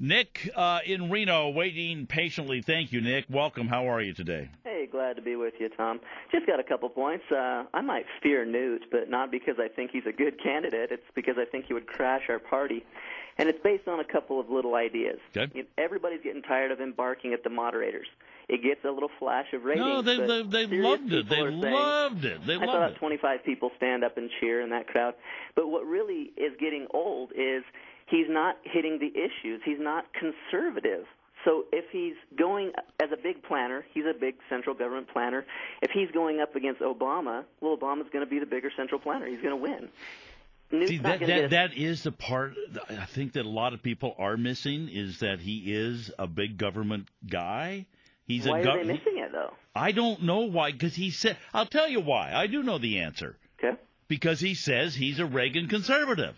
Nick in Reno, waiting patiently. Thank you, Nick. Welcome. How are you today? Hey, glad to be with you, Tom. Just got a couple points. I might fear Newt, but not because I think he's a good candidate. It's because I think he would crash our party. And it's based on a couple of little ideas. Okay. Everybody's getting tired of him barking at the moderators. It gets a little flash of ratings. No, they loved it. They loved it. I saw about 25 people stand up and cheer in that crowd. But what really is getting old is he's not hitting the issues. He's not conservative. So if he's going as a big planner, he's a big central government planner. If he's going up against Obama, well, Obama's going to be the bigger central planner. He's going to win. See, that is the part I think that a lot of people are missing, is that he is a big government guy. Why are they missing it, though? I don't know why, because he said – I'll tell you why. I do know the answer. Okay. Because he says he's a Reagan conservative.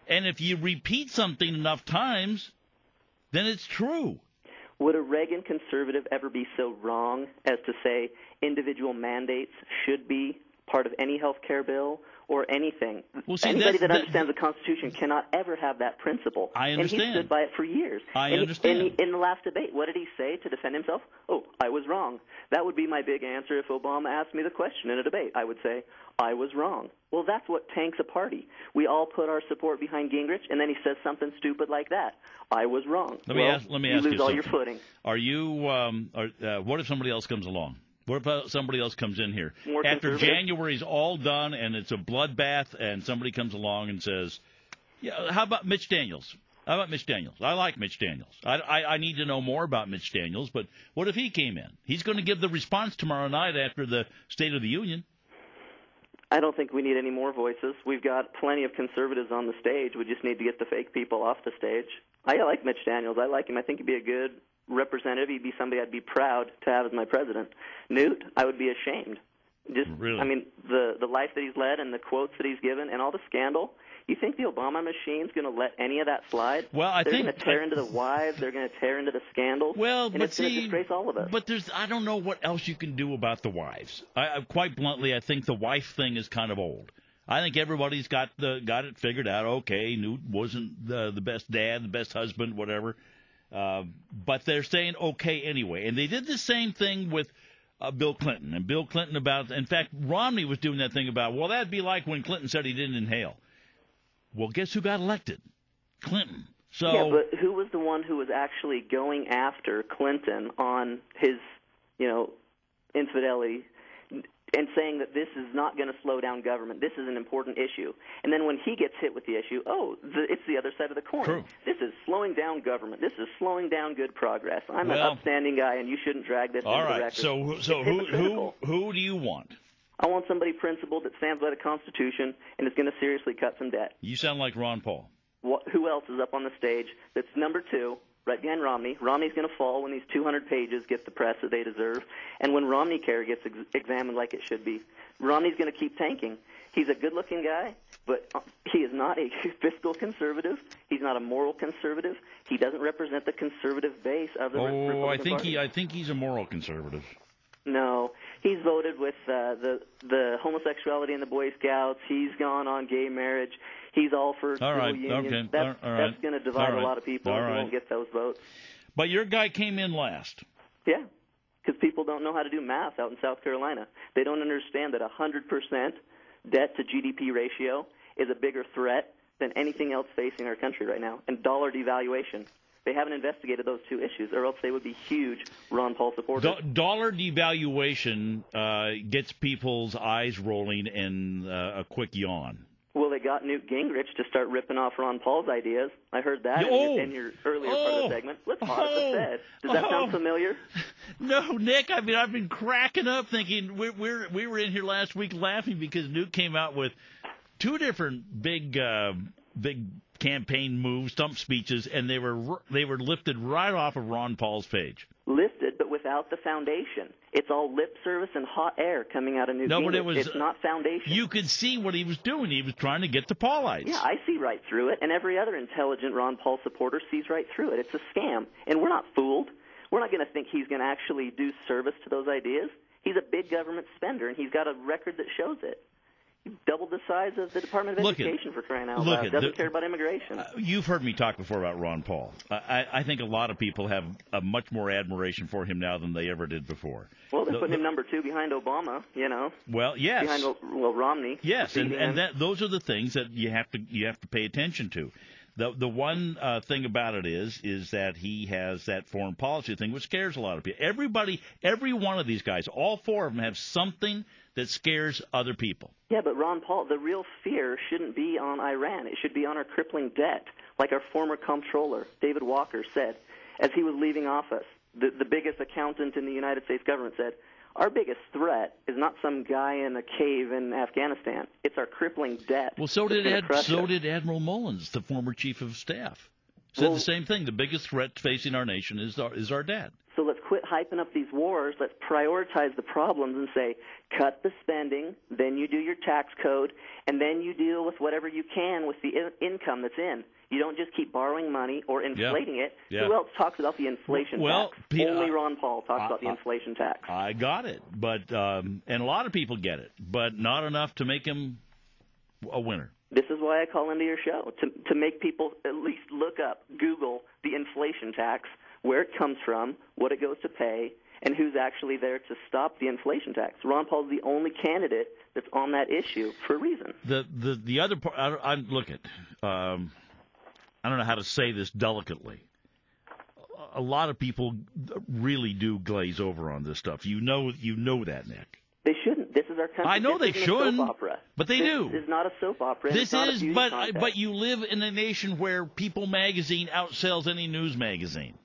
And if you repeat something enough times, then it's true. Would a Reagan conservative ever be so wrong as to say individual mandates should be part of any health care bill or anything? Well, see, anybody that understands the Constitution cannot ever have that principle. I understand. And he stood by it for years. I understand. In the last debate, what did he say to defend himself? Oh, I was wrong. That would be my big answer if Obama asked me the question in a debate. I would say, I was wrong. Well, that's what tanks a party. We all put our support behind Gingrich, and then he says something stupid like that. I was wrong. Let me ask you you lose all something. your footing. Are you what if somebody else comes along? What if somebody else comes in here? More After January's all done and it's a bloodbath and somebody comes along and says, yeah, how about Mitch Daniels? How about Mitch Daniels? I like Mitch Daniels. I need to know more about Mitch Daniels, but what if he came in? He's going to give the response tomorrow night after the State of the Union. I don't think we need any more voices. We've got plenty of conservatives on the stage. We just need to get the fake people off the stage. I like Mitch Daniels. I like him. I think he'd be a good representative. He'd be somebody I'd be proud to have as my president. Newt, I would be ashamed. Really? I mean, the life that he's led and the quotes that he's given and all the scandal. You think the Obama machine's going to let any of that slide? Well, they're going to tear into the wives. They're going to tear into the scandals. Well, and it's going to disgrace all of us. But I don't know what else you can do about the wives. Quite bluntly, I think the wife thing is kind of old. I think everybody's got it figured out. Okay, Newt wasn't the best dad, the best husband, whatever. But they're saying okay anyway. And they did the same thing with Bill Clinton. And Bill Clinton in fact, Romney was doing that thing about, well, that'd be like when Clinton said he didn't inhale. Well, guess who got elected? Clinton. So yeah, but who was the one who was actually going after Clinton on his, infidelity and saying that this is not going to slow down government? This is an important issue. And then when he gets hit with the issue, it's the other side of the coin. True. This is slowing down government. This is slowing down good progress. I'm an upstanding guy, and you shouldn't drag this into the record. All right. So who do you want? I want somebody principled that stands by the Constitution and is going to seriously cut some debt. You sound like Ron Paul. Who else is up on the stage that's number two, right behind Romney? Romney's going to fall when these 200 pages get the press that they deserve, and when Romney Care gets examined like it should be. Romney's going to keep tanking. He's a good-looking guy, but he is not a fiscal conservative. He's not a moral conservative. He doesn't represent the conservative base of the Republican Party. I think he's a moral conservative. No, he's voted with the homosexuality in the Boy Scouts. He's gone on gay marriage. He's all for civil unions. Okay. That's going to divide a lot of people. All and right. He won't get those votes. But your guy came in last. Yeah, because people don't know how to do math out in South Carolina. They don't understand that 100% debt to GDP ratio is a bigger threat than anything else facing our country right now, and dollar devaluation. They haven't investigated those two issues, or else they would be huge Ron Paul supporters. Dollar devaluation gets people's eyes rolling and a quick yawn. Well, they got Newt Gingrich to start ripping off Ron Paul's ideas. I heard that in your earlier part of the segment. Let's pause the Fed. Does that sound familiar? No, Nick. I mean, I've been cracking up thinking we were in here last week laughing because Newt came out with two different big campaign moves, stump speeches, and they were lifted right off of Ron Paul's page. Lifted, but without the foundation. It's all lip service and hot air coming out of Newt Gingrich. But it's not foundation. You could see what he was doing. He was trying to get the Paulites. Yeah, I see right through it, and every other intelligent Ron Paul supporter sees right through it. It's a scam, and we're not fooled. We're not going to think he's going to actually do service to those ideas. He's a big government spender, and he's got a record that shows it. doubled the size of the Department of Education for crying out loud. Doesn't care about immigration. You've heard me talk before about Ron Paul. I think a lot of people have a much more admiration for him now than they ever did before. Well, they're putting him number 2 behind Obama, you know. Well, yes. Behind Romney. Yes, and those are the things that you have to pay attention to. The one thing about it is that he has that foreign policy thing, which scares a lot of people. Every one of these guys, all 4 of them, have something that scares other people. Yeah, but Ron Paul, the real fear shouldn't be on Iran. It should be on our crippling debt, like our former comptroller, David Walker, said as he was leaving office. The biggest accountant in the United States government said, our biggest threat is not some guy in a cave in Afghanistan. It's our crippling debt. Well, so did Admiral Mullins, the former chief of staff. Said the same thing. The biggest threat facing our nation is our debt. So let's quit hyping up these wars. Let's prioritize the problems and say, cut the spending, then you do your tax code, and then you deal with whatever you can with the income that's in. You don't just keep borrowing money or inflating it. Yeah. Who else talks about the inflation tax? Only Ron Paul talks about the inflation tax. I got it, but and a lot of people get it, but not enough to make him a winner. This is why I call into your show, to make people at least look up, Google the inflation tax, where it comes from, what it goes to pay, and who's actually there to stop the inflation tax. Ron Paul's the only candidate that's on that issue for a reason. The other part, I'm look at. I don't know how to say this delicately. A lot of people really do glaze over on this stuff. You know that, Nick. They shouldn't. This is our country. I know they shouldn't, but they do. This is not a soap opera. This is, but you live in a nation where People magazine outsells any news magazine.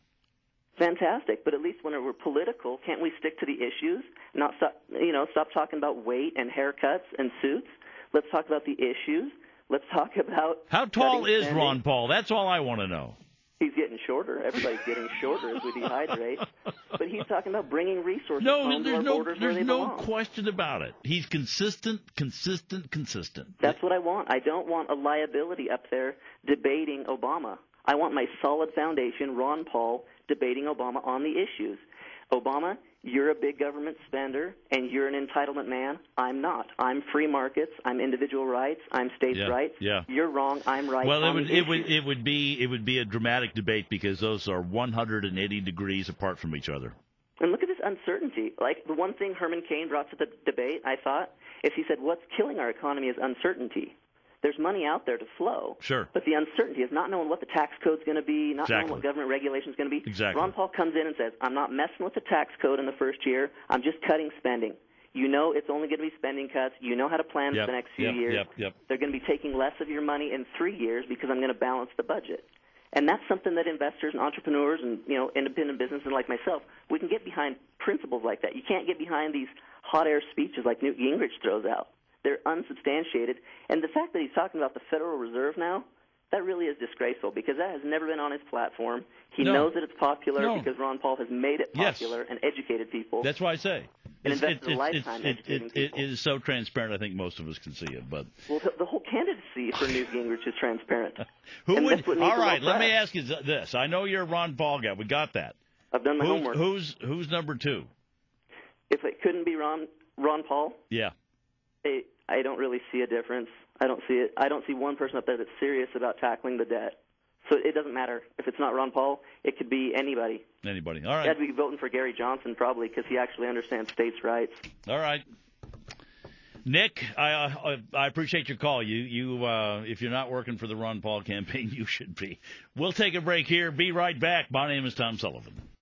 Fantastic, but at least when we're political, can't we stick to the issues? Not stop talking about weight and haircuts and suits. Let's talk about the issues. Let's talk about how tall is Ron Paul? That's all I want to know. He's getting shorter. Everybody's getting shorter as we dehydrate. But he's talking about bringing resources home to our borders where they belong. There's no question about it. He's consistent. That's what I want. I don't want a liability up there debating Obama. I want my solid foundation, Ron Paul, debating Obama on the issues. Obama, you're a big government spender, and you're an entitlement man. I'm not. I'm free markets. I'm individual rights. I'm states' rights. Yeah. You're wrong. I'm right. Well, it would be a dramatic debate because those are 180 degrees apart from each other. And look at this uncertainty. Like the one thing Herman Cain brought to the debate, I thought, is he said, what's killing our economy is uncertainty. There's money out there to flow. Sure. But the uncertainty is not knowing what the tax code's going to be, not knowing what government regulation is going to be. Exactly. Ron Paul comes in and says, I'm not messing with the tax code in the first year. I'm just cutting spending. You know it's only going to be spending cuts. You know how to plan for the next few years. They're going to be taking less of your money in 3 years because I'm going to balance the budget. And that's something that investors and entrepreneurs and independent businesses like myself, we can get behind principles like that. You can't get behind these hot air speeches like Newt Gingrich throws out. They're unsubstantiated. And the fact that he's talking about the Federal Reserve now, that really is disgraceful because that has never been on his platform. He knows that it's popular because Ron Paul has made it popular and educated people. That's why I say. And invested a lifetime educating people. It is so transparent, I think most of us can see it. But well, the whole candidacy for Newt Gingrich is transparent. All right, let me ask you this. I know you're a Ron Paul guy. We got that. I've done my homework. Who's number 2? If it couldn't be Ron Paul? Yeah. I don't really see a difference. I don't see it. I don't see one person up there that's serious about tackling the debt. So it doesn't matter. If it's not Ron Paul, it could be anybody. Anybody. All right. I'd be voting for Gary Johnson probably because he actually understands states' rights. All right. Nick, I appreciate your call. You if you're not working for the Ron Paul campaign, you should be. We'll take a break here. Be right back. My name is Tom Sullivan.